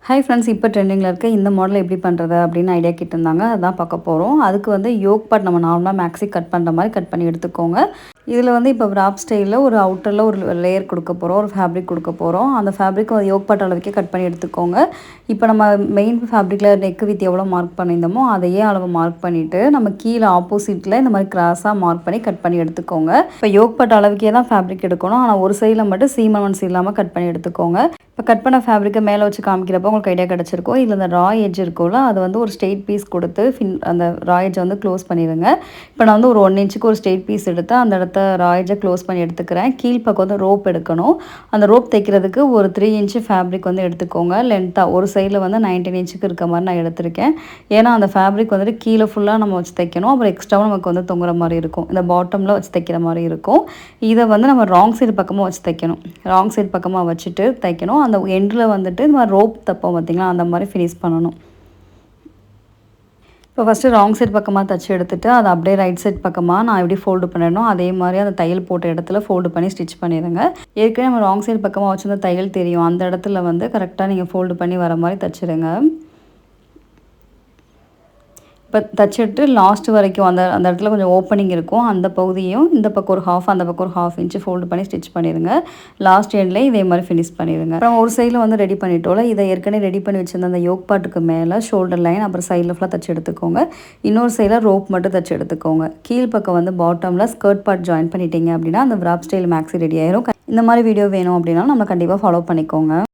Hi friends, இப்போ ட்ரெண்டிங்கில் இருக்க இந்த மாடல் எப்படி பண்ணுறது அப்படின்னு ஐடியா கேட்டிருந்தாங்க. அதான் பார்க்க போகிறோம். அதுக்கு வந்து யோக் பார்ட் நம்ம நார்மலாக மேக்ஸி கட் பண்ணுற மாதிரி கட் பண்ணி எடுத்துக்கோங்க. இதில் வந்து இப்போ ராப் ஸ்டைலில் ஒரு அவுட்டரில் ஒரு லேயர் கொடுக்க போகிறோம், ஒரு ஃபேப்ரிக் கொடுக்க போகிறோம். அந்த ஃபேப்ரிக் யோக் பார்ட் அளவுக்கே கட் பண்ணி எடுத்துக்கோங்க. இப்போ நம்ம மெயின் ஃபேப்ரிக்கில் நெக் வித் எவ்வளோ மார்க் பண்ணியிருந்தோமோ அதையே அளவு மார்க் பண்ணிவிட்டு நம்ம கீழே ஆப்போசிட்டில் இந்த மாதிரி கிராஸாக மார்க் பண்ணி கட் பண்ணி எடுத்துக்கோங்க. இப்போ யோக் பார்ட் அளவுக்கே தான் ஃபேப்ரிக் எடுக்கணும். ஆனால் ஒரு சைடில் மட்டும் சீம் அலவன்ஸ் இல்லாமல் கட் பண்ணி எடுத்துக்கோங்க. இப்போ கட் பண்ண ஃபேப்ரிக்கை மேலே வச்சு காமிக்கிறப்போ உங்களுக்கு ஐடியா கிடச்சிருக்கும். இதில் அந்த ரா எட்ஜ் இருக்கும்ல, அது வந்து ஒரு ஸ்ட்ரெயிட் பீஸ் கொடுத்து அந்த ரா எட்ஜை வந்து க்ளோஸ் பண்ணிடுங்க. இப்போ நான் வந்து ஒரு 1 இன்ச்சுக்கு ஒரு ஸ்ட்ரெயிட் பீஸ் எடுத்து அந்த இடத்த ரா எட்ஜை க்ளோஸ் பண்ணி எடுத்துக்கிறேன். கீழ்ப்பக்கம் வந்து ரோப் எடுக்கணும். அந்த ரோப் தைக்கிறதுக்கு ஒரு 3 இன்ச்சு ஃபேப்ரிக் வந்து எடுத்துக்கோங்க. லென்த்தாக ஒரு சைடில் வந்து 19 இன்ச்சுக்கு இருக்க மாதிரி நான் எடுத்திருக்கேன். ஏன்னா அந்த ஃபேப்ரிக் வந்துட்டு கீழே ஃபுல்லாக நம்ம வச்சு தைக்கணும். அப்புறம் எக்ஸ்ட்ராவும் நமக்கு வந்து தொங்குற மாதிரி இருக்கும். இந்த பாட்டமில் வச்சு தைக்கிற மாதிரி இருக்கும். இதை வந்து நம்ம ராங் சைடு பக்கமாக வச்சு தைக்கணும். ராங் சைடு பக்கமாக வச்சுட்டு தைக்கணும். அந்த எண்டில் வந்துட்டு இந்த மாதிரி ரோப் தைப்போம் பார்த்திங்களா, அந்த மாதிரி ஃபினிஷ் பண்ணணும். இப்போ ஃபஸ்ட்டு ராங் சைட் பக்கமாக தைச்சி எடுத்துகிட்டு அதை அப்படியே ரைட் சைட் பக்கமாக நான் எப்படி ஃபோல்டு பண்ணணும் அதே மாதிரி அந்த தையல் போட்ட இடத்துல ஃபோல்டு பண்ணி ஸ்டிச் பண்ணிடுங்க. ஏற்கனவே நம்ம ராங் சைட் பக்கமாக வச்சுருந்த தையல் தெரியும், அந்த இடத்துல வந்து கரெக்டாக நீங்கள் ஃபோல்டு பண்ணி வர மாதிரி தைச்சிடுங்க. இப்போ தைச்சிட்டு லாஸ்ட் வரைக்கும் அந்த அந்த இடத்துல கொஞ்சம் ஓப்பனிங் இருக்கும், அந்த பகுதியும் இந்த பக்கம் ஒரு ஹாஃப் அந்த பக்கம் ஒரு ஹாஃப் இன்ச்சு ஃபோல்டு பண்ணி ஸ்டிச் பண்ணிடுங்க. லாஸ்ட் எண்ட்லேயே இதே மாதிரி ஃபினிஷ் பண்ணிடுங்க. அப்புறம் ஒரு சைடில் வந்து ரெடி பண்ணிட்டோம்ல, இதை ஏற்கனவே ரெடி பண்ணி வச்சுருந்த அந்த யோக் பார்ட்டுக்கு மேலே ஷோல்டர் லைன் அப்புறம் சைடில் ஃபுல்லாக தைச்சி எடுத்துக்கோங்க. இன்னொரு சைடில் ரோப் மட்டும் தைச்சி எடுத்துக்கோங்க. கீழ்ப்பக்கம் வந்து பாட்டமில் ஸ்கர்ட் பார்ட் ஜாயின் பண்ணிட்டீங்க அப்படின்னா அந்த விராப் ஸ்டைல் மேக்ஸி ரெடி ஆயிரும். இந்த மாதிரி வீடியோ வேணும் அப்படின்னா நம்ம கண்டிப்பாக ஃபாலோ பண்ணிக்கோங்க.